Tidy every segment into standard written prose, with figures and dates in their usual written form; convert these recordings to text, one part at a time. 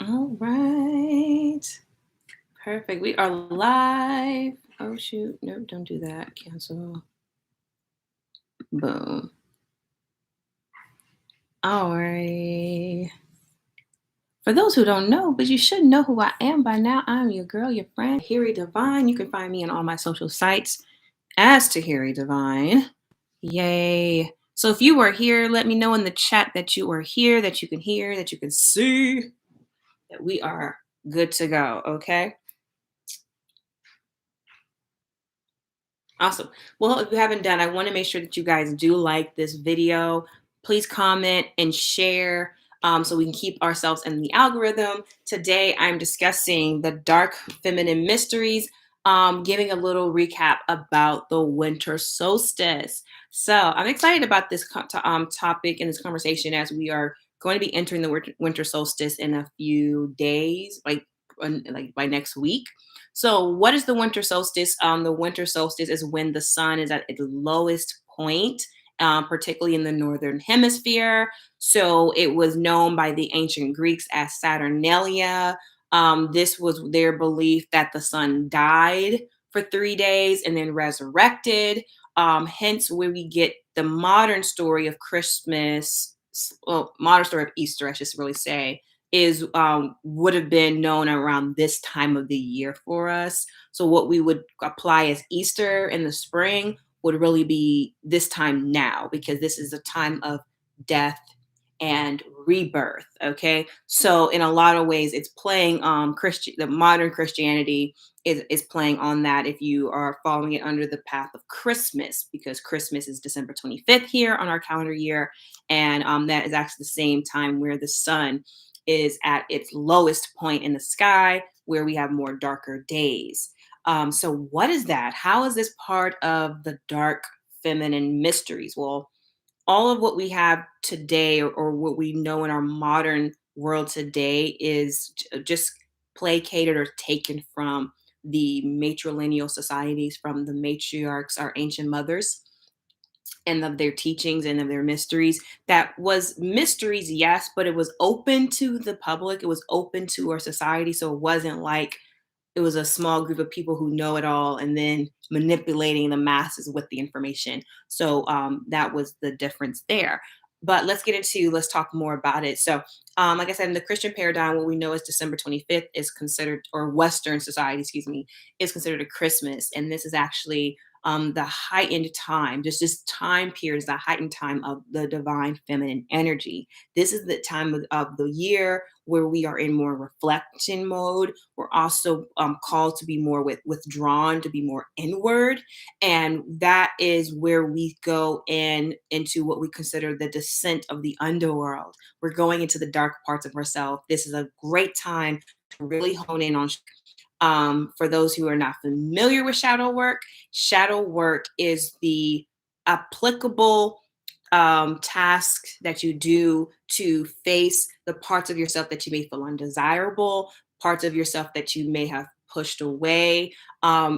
All right. Perfect. We are live. Oh, shoot. Nope, don't do that. Cancel. Boom. All right. For those who don't know, but you should know who I am by now, I'm your girl, your friend, Tahiri Divine. You can find me on all my social sites as Tahiri Divine. Yay. So if you are here, let me know in the chat that you are here, that you can hear, that you can see, that we are good to go. Okay. Awesome. Well, if you haven't done, I want to make sure that you guys do like this video. Please comment and share so we can keep ourselves in the algorithm. Today, I'm discussing the dark feminine mysteries, giving a little recap about the winter solstice. So I'm excited about this topic and this conversation as we are going to be entering the winter solstice in a few days, like by next week. So, what is the winter solstice? The winter solstice is when the sun is at its lowest point, particularly in the northern hemisphere. So, it was known by the ancient Greeks as Saturnalia. This was their belief that the sun died for 3 days and then resurrected. Hence, where we get the modern story of Christmas, well, modern story of Easter, I should really say, is would have been known around this time of the year for us. So what we would apply as Easter in the spring would really be this time now, because this is a time of death and rebirth. Okay, so in a lot of ways, it's playing the modern Christianity is playing on that. If you are following it under the path of Christmas, because Christmas is December 25th here on our calendar year, and that is actually the same time where the sun is at its lowest point in the sky, where we have more darker days. So, what is that? How is this part of the dark feminine mysteries? Well, all of what we have today, or what we know in our modern world today, is just placated or taken from the matrilineal societies, from the matriarchs, our ancient mothers, and of their teachings and of their mysteries. That was mysteries, yes, but it was open to the public. It was open to our society. So it wasn't like it was a small group of people who know it all and then manipulating the masses with the information. So that was the difference there. But let's talk more about it. So, like I said, in the Christian paradigm, what we know is December 25th is considered, or Western society, excuse me, is considered a Christmas. And this is actually the heightened time, just this time period is the heightened time of the divine feminine energy. This is the time of the year where we are in more reflection mode. We're also called to be more withdrawn, to be more inward. And that is where we go into what we consider the descent of the underworld. We're going into the dark parts of ourselves. This is a great time to really hone in on. For those who are not familiar with shadow work is the applicable task that you do to face the parts of yourself that you may feel undesirable, parts of yourself that you may have pushed away.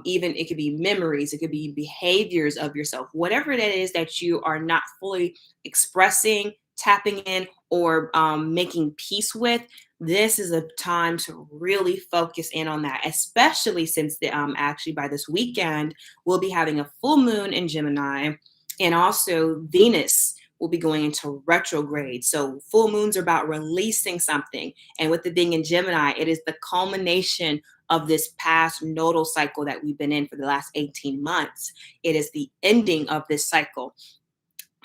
Even it could be memories, it could be behaviors of yourself, whatever it is that you are not fully expressing, tapping in, or making peace with. This is a time to really focus in on that, especially since actually by this weekend, we'll be having a full moon in Gemini, and also Venus will be going into retrograde. So full moons are about releasing something. And with it being in Gemini, it is the culmination of this past nodal cycle that we've been in for the last 18 months. It is the ending of this cycle.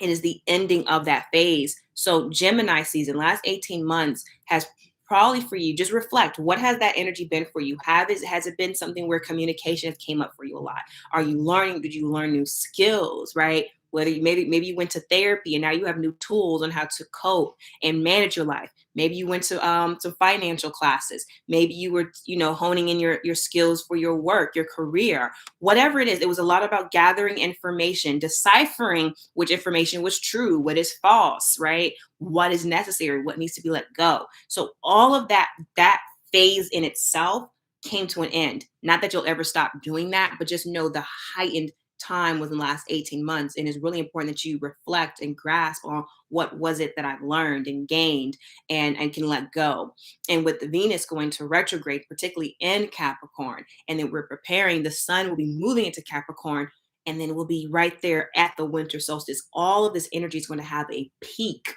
It is the ending of that phase. So Gemini season, last 18 months, has probably, for you, just reflect, what has that energy been for you? Has it been something where communication came up for you a lot? Are you learning? Did you learn new skills, right? Whether maybe you went to therapy and now you have new tools on how to cope and manage your life. Maybe you went to some financial classes. Maybe you were, honing in your skills for your work, your career, whatever it is. It was a lot about gathering information, deciphering which information was true, what is false, right? What is necessary, what needs to be let go. So all of that phase in itself came to an end. Not that you'll ever stop doing that, but just know the heightened time within the last 18 months. And it's really important that you reflect and grasp on what was it that I've learned and gained and can let go. And with the Venus going to retrograde, particularly in Capricorn, and then we're preparing, the sun will be moving into Capricorn, and then we'll be right there at the winter solstice. All of this energy is going to have a peak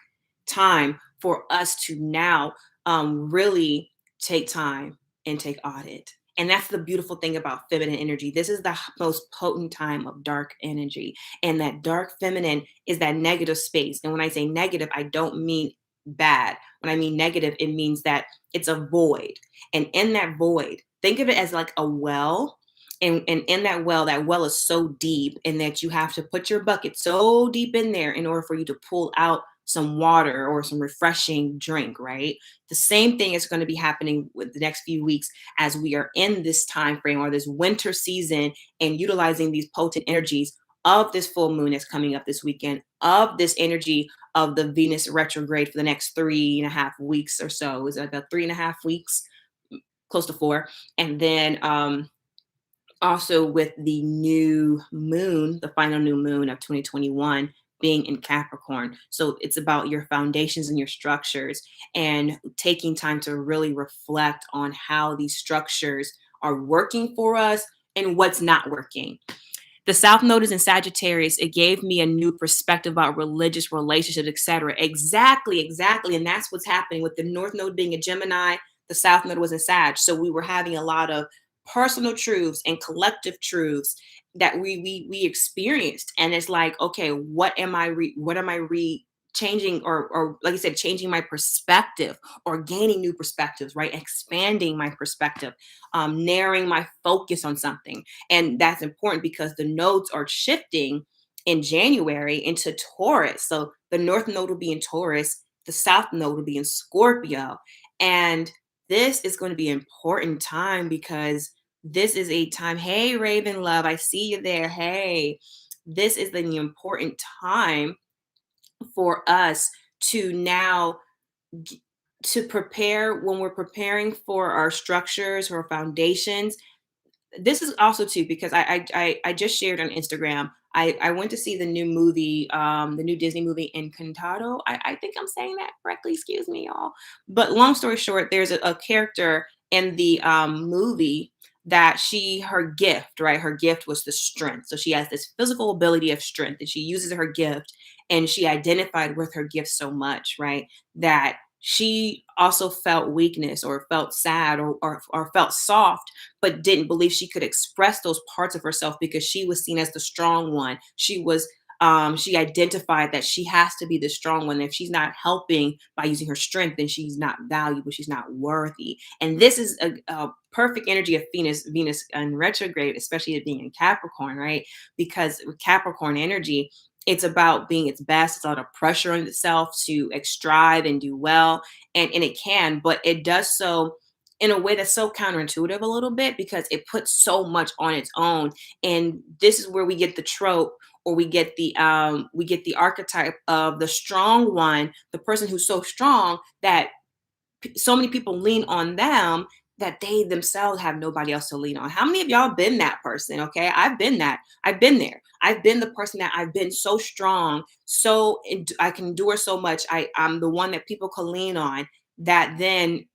time for us to now really take time and take audit. And that's the beautiful thing about feminine energy. This is the most potent time of dark energy. And that dark feminine is that negative space. And when I say negative, I don't mean bad. When I mean negative, it means that it's a void. And in that void, think of it as like a well. And in that well is so deep, and that you have to put your bucket so deep in there in order for you to pull out some water or some refreshing drink, right? The same thing is going to be happening with the next few weeks as we are in this time frame or this winter season, and utilizing these potent energies of this full moon that's coming up this weekend, of this energy of the Venus retrograde for the next 3.5 weeks or so. Is it about 3.5 weeks? Close to four. And then also with the new moon, the final new moon of 2021 being in Capricorn. So it's about your foundations and your structures, and taking time to really reflect on how these structures are working for us and what's not working. The South Node is in Sagittarius. It gave me a new perspective about religious relationships, etc. Exactly, exactly. And that's what's happening with the North Node being a Gemini. The South Node was in Sag. So we were having a lot of personal truths and collective truths that we experienced. And it's like, okay, what am I changing, or like I said, changing my perspective or gaining new perspectives, right? Expanding my perspective, narrowing my focus on something. And that's important because the nodes are shifting in January into Taurus. So the North Node will be in Taurus, the South Node will be in Scorpio. And this is going to be an important time because this is a time. Hey, Raven Love, I see you there. Hey, this is the important time for us to now to prepare when we're preparing for our structures or foundations. This is also too because I just shared on Instagram. I went to see the new movie, the new Disney movie Encantado. I think I'm saying that correctly. Excuse me, y'all. But long story short, there's a character in the movie that her gift, right? Her gift was the strength. So she has this physical ability of strength, and she uses her gift, and she identified with her gift so much, right? That she also felt weakness or felt sad or felt soft, but didn't believe she could express those parts of herself because she was seen as the strong one. She identified that she has to be the strong one. If she's not helping by using her strength, then she's not valuable, she's not worthy. And this is a perfect energy of Venus in retrograde, especially it being in Capricorn, right? Because with Capricorn energy, it's about being its best. It's a lot of pressure on itself to strive and do well. And it can, but it does so in a way that's so counterintuitive a little bit because it puts so much on its own. And this is where we get the trope, or we get the archetype of the strong one, the person who's so strong that so many people lean on them that they themselves have nobody else to lean on. How many of y'all been that person? Okay, I've been that. I've been there. I've been the person that I've been so strong, I can endure so much. I'm the one that people can lean on. That then,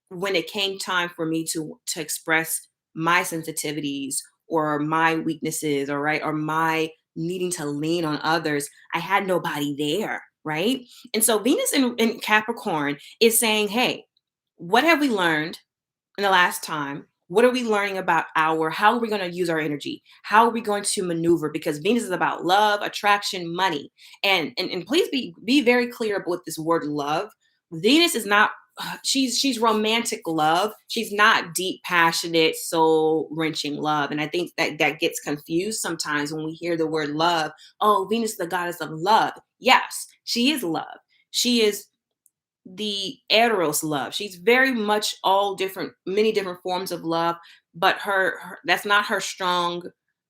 when it came time for me to express my sensitivities or my weaknesses, or right, or my needing to lean on others, I had nobody there, right? And so Venus in Capricorn is saying, hey, what have we learned in the last time? What are we learning about how are we going to use our energy? How are we going to maneuver? Because Venus is about love, attraction, money. And please be very clear with this word love. Venus is not she's romantic love. She's not deep, passionate, soul wrenching love. And I think that gets confused sometimes when we hear the word love. Oh, Venus, the goddess of love. Yes, she is love. She is the eros love. She's very much many different forms of love, but her that's not her strong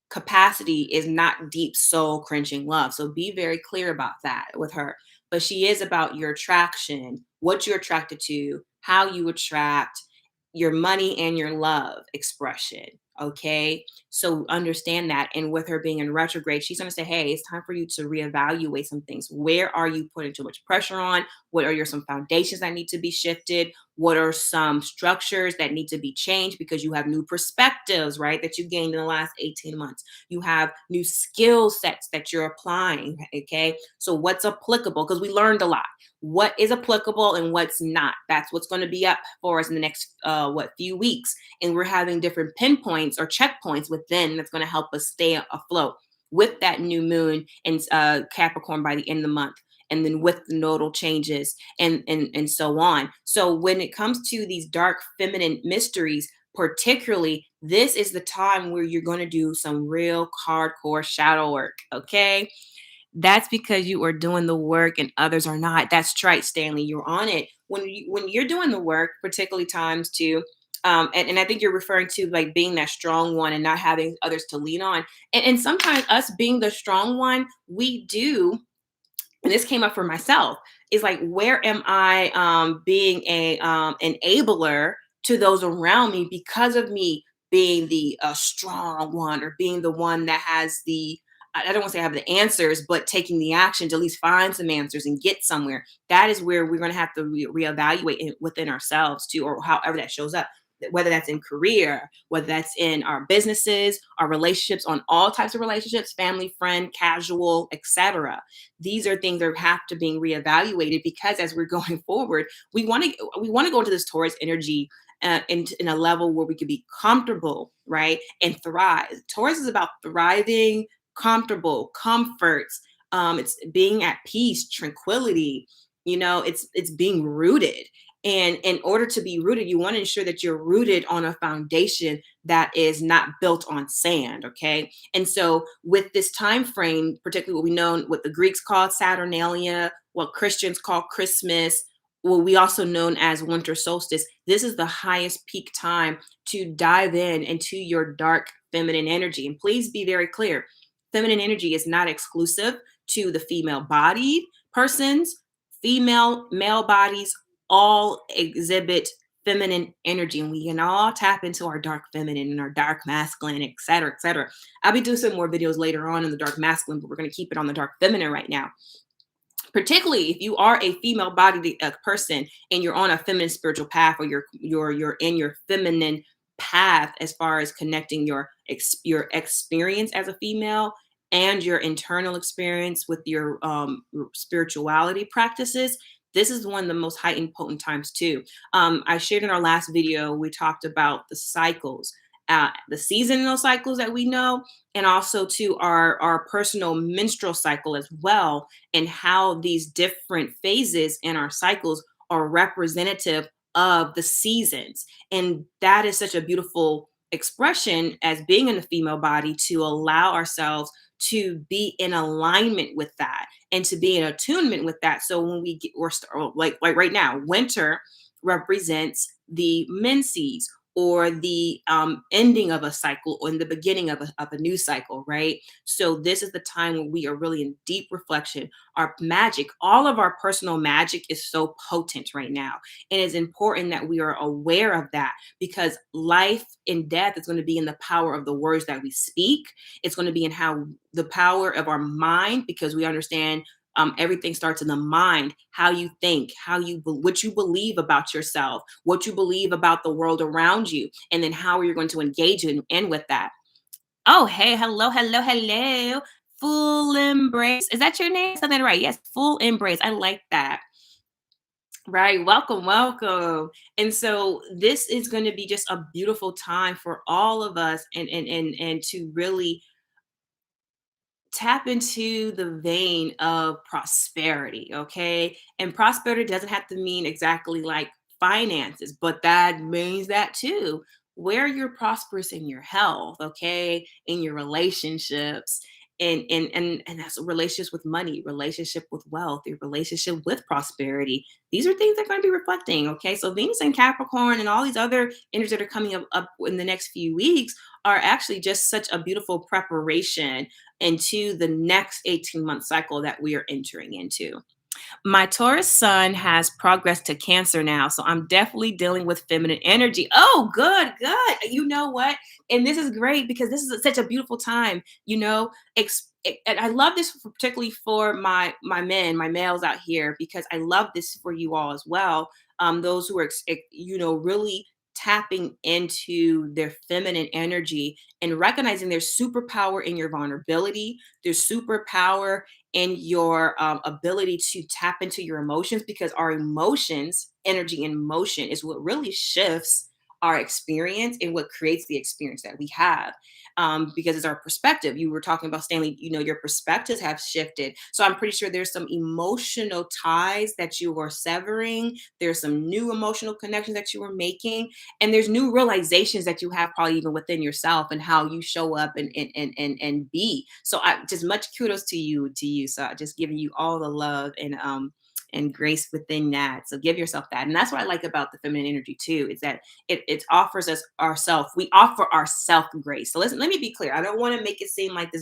capacity, is not deep soul clenching love. So be very clear about that with her. But she is about your attraction, what you're attracted to, how you attract your money and your love expression. Okay. So understand that. And with her being in retrograde, she's going to say, hey, it's time for you to reevaluate some things. Where are you putting too much pressure on? What are some foundations that need to be shifted? What are some structures that need to be changed because you have new perspectives, right? That you gained in the last 18 months. You have new skill sets that you're applying. Okay. So what's applicable? Because we learned a lot. What is applicable and what's not? That's what's going to be up for us in the next few weeks. And we're having different pinpoints or checkpoints within that's going to help us stay afloat with that new moon and Capricorn by the end of the month, and then with the nodal changes and so on. So when it comes to these dark feminine mysteries, particularly, this is the time where you're going to do some real hardcore shadow work. Okay. That's because you are doing the work and others are not. That's right, Stanley. You're on it. When you're doing the work, particularly times too, and I think you're referring to like being that strong one and not having others to lean on. And sometimes us being the strong one, we do, and this came up for myself, is like, where am I being a enabler to those around me because of me being the strong one, or being the one that has the, I don't want to say I have the answers, but taking the action to at least find some answers and get somewhere. That is where we're going to have to reevaluate within ourselves too, or however that shows up, whether that's in career, whether that's in our businesses, our relationships, on all types of relationships, family, friend, casual, etc. These are things that have to be reevaluated, because as we're going forward, we want to go into this Taurus energy in a level where we can be comfortable, right, and thrive. Taurus is about thriving, comfortable, comforts. It's being at peace, tranquility. It's being rooted. And in order to be rooted, you want to ensure that you're rooted on a foundation that is not built on sand. Okay. And so with this time frame, particularly what we know, what the Greeks called Saturnalia, what Christians call Christmas, what we also known as winter solstice, this is the highest peak time to dive in into your dark feminine energy. And please be very clear, feminine energy is not exclusive to the female bodied persons. Female, male bodies all exhibit feminine energy, and we can all tap into our dark feminine and our dark masculine, et cetera, et cetera. I'll be doing some more videos later on in the dark masculine, but we're going to keep it on the dark feminine right now. Particularly if you are a female bodied person and you're on a feminine spiritual path, or you're in your feminine path as far as connecting your experience as a female and your internal experience with your spirituality practices. This is one of the most heightened potent times too. I shared in our last video, we talked about the cycles, the seasonal cycles that we know, and also to our personal menstrual cycle as well, and how these different phases in our cycles are representative of the seasons. And that is such a beautiful expression as being in the female body, to allow ourselves to be in alignment with that and to be in attunement with that. So when we get, like right now, winter represents the menses, or the ending of a cycle, or in the beginning of a new cycle, right? So this is the time when we are really in deep reflection. Our magic, all of our personal magic, is so potent right now. And it's important that we are aware of that, because life and death is going to be in the power of the words that we speak. It's going to be in how the power of our mind, because we understand everything starts in the mind. How you think, what you believe about yourself, what you believe about the world around you, and then how you're going to engage in with that. Oh, hey, hello, hello, hello. Full embrace. Is that your name? Something right? Yes, full embrace. I like that. Right. Welcome, welcome. And so this is going to be just a beautiful time for all of us, and to really tap into the vein of prosperity, okay? And prosperity doesn't have to mean exactly like finances, but that means that too. Where you're prosperous in your health, okay, in your relationships, and that's relationships with money, relationship with wealth, your relationship with prosperity. These are things that are going to be reflecting, okay? So Venus and Capricorn and all these other energies that are coming up in the next few weeks are actually just such a beautiful preparation into the next 18-month cycle that we are entering into. My Taurus sun has progressed to Cancer now, so I'm definitely dealing with feminine energy. Oh, good, good. You know what? And this is great because this is such a beautiful time. And I love this particularly for my men, my males out here, because I love this for you all as well. Those who are really tapping into their feminine energy and recognizing there's superpower in your vulnerability. There's superpower in your ability to tap into your emotions, because our emotions, energy and motion, is what really shifts our experience and what creates the experience that we have. Because it's our perspective. You were talking about, Stanley, your perspectives have shifted. So I'm pretty sure there's some emotional ties that you were severing. There's some new emotional connections that you were making, and there's new realizations that you have probably even within yourself and how you show up and be. So I just much kudos to you. So I just giving you all the love and grace within that. So give yourself that. And that's what I like about the feminine energy too, is that it offers us ourself. We offer ourself grace. So let me be clear. I don't want to make it seem like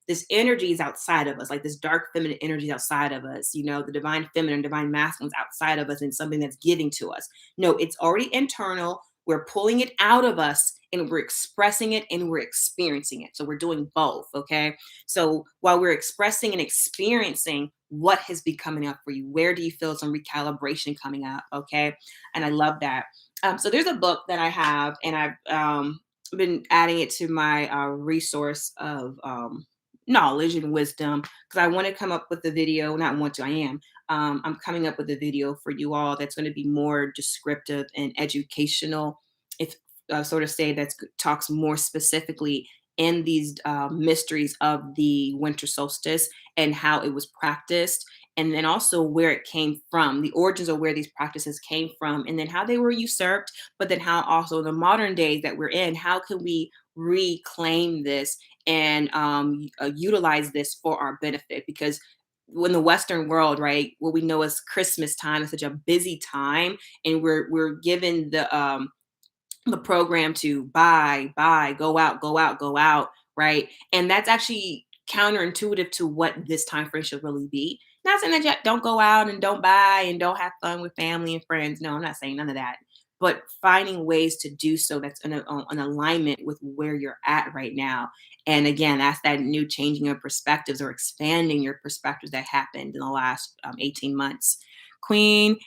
this energy is outside of us, like this dark feminine energy is outside of us, the divine feminine, divine masculine is outside of us and something that's giving to us. No, it's already internal. We're pulling it out of us and we're expressing it and we're experiencing it. So we're doing both. Okay. So while we're expressing and experiencing, what has been coming up for you? Where do you feel some recalibration coming up? Okay. And I love that. So there's a book that I have, and I've been adding it to my resource of knowledge and wisdom, because I want to come up with a video. Not want to, I am. I'm coming up with a video for you all that's going to be more descriptive and educational. If sort of say that talks more specifically in these mysteries of the winter solstice and how it was practiced, and then also where it came from, the origins of where these practices came from, and then how they were usurped, but then how also the modern days that we're in, how can we reclaim this and utilize this for our benefit? Because in the Western world, right, what we know as Christmas time is such a busy time, and we're given the program to buy, go out, go out, right? And that's actually counterintuitive to what this time frame should really be. Not saying that you don't go out and don't buy and don't have fun with family and friends. No, I'm not saying none of that. But finding ways to do so that's in alignment with where you're at right now. And again, that's that new changing of perspectives or expanding your perspectives that happened in the last 18 months. Queen,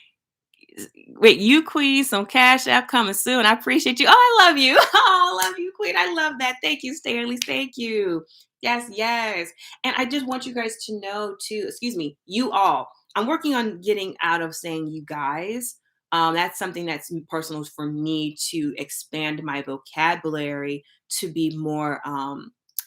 wait, you Queen, some cash app coming soon. I appreciate you. Oh, I love you. Oh, I love you, Queen. I love that. Thank you, Stanley. Thank you. Yes, yes. And I just want you guys to know too, excuse me, you all. I'm working on getting out of saying you guys. That's something that's personal for me, to expand my vocabulary to be more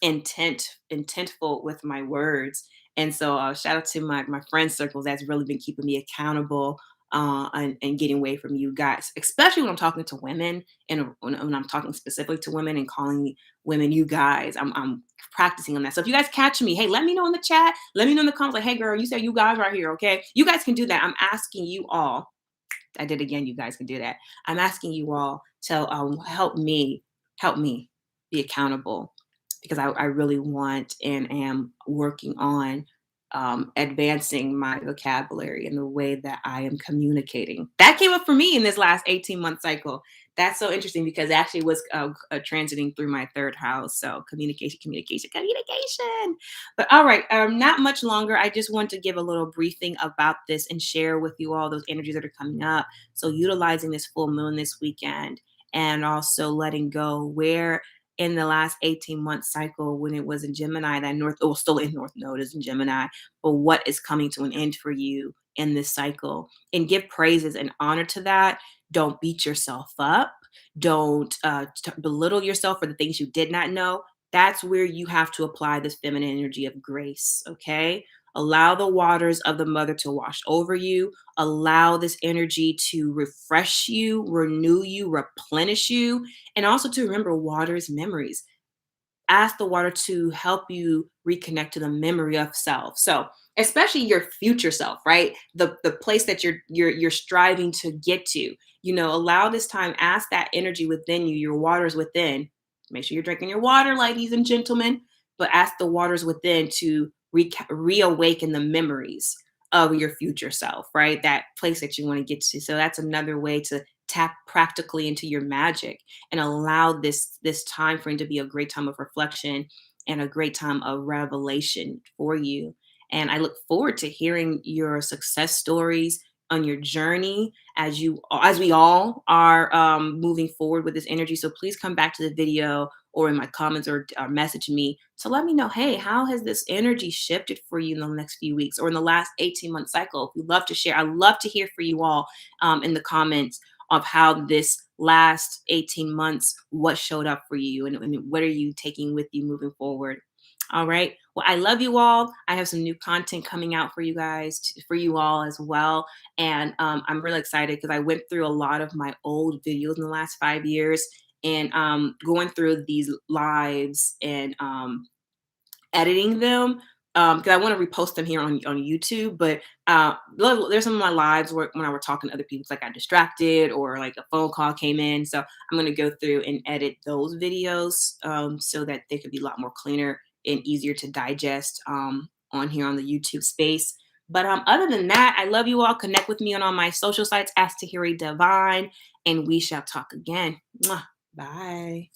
intentful with my words. And so shout out to my friend circles that's really been keeping me accountable and getting away from you guys, especially when I'm talking to women, and when I'm talking specifically to women and calling women you guys. I'm practicing on that. So if you guys catch me, hey, let me know in the chat. Let me know in the comments, like, hey, girl, you said you guys right here. Okay. You guys can do that. I'm asking you all. I did again. You guys can do that. I'm asking you all to help me be accountable, because I really want and am working on advancing my vocabulary and the way that I am communicating. That came up for me in this last 18-month cycle. That's so interesting because it actually was transiting through my third house. So communication, communication, communication. But all right, not much longer. I just want to give a little briefing about this and share with you all those energies that are coming up. So utilizing this full moon this weekend, and also letting go where in the last 18-month cycle, when it was in Gemini, that North, oh, still in North Node is in Gemini, but what is coming to an end for you in this cycle, and give praises and honor to that. Don't beat yourself up. Don't belittle yourself for the things you did not know. That's where you have to apply this feminine energy of grace. Okay. Allow the waters of the mother to wash over you. Allow this energy to refresh you, renew you, replenish you, and also to remember water is memories. Ask the water to help you reconnect to the memory of self. So, especially your future self, right? The place that you're striving to get to. Allow this time. Ask that energy within you, your waters within. Make sure you're drinking your water, ladies and gentlemen. But ask the waters within to reawaken the memories of your future self, right? That place that you want to get to. So that's another way to tap practically into your magic and allow this time frame to be a great time of reflection and a great time of revelation for you. And I look forward to hearing your success stories on your journey as we all are moving forward with this energy. So please come back to the video or in my comments or message me to let me know, hey, how has this energy shifted for you in the next few weeks or in the last 18-month cycle? If you'd love to share, I'd love to hear from you all in the comments of how this last 18 months, what showed up for you and what are you taking with you moving forward. All right. Well, I love you all. I have some new content coming out for you guys, for you all as well. And I'm really excited because I went through a lot of my old videos in the last 5 years and going through these lives and editing them because I want to repost them here on YouTube. But there's some of my lives where when I were talking to other people, it's like I got distracted or like a phone call came in. So I'm going to go through and edit those videos so that they could be a lot more cleaner and easier to digest on here on the YouTube space. But other than that, I love you all. Connect with me on all my social sites, Ask Tahiri Divine, and we shall talk again. Mwah. Bye.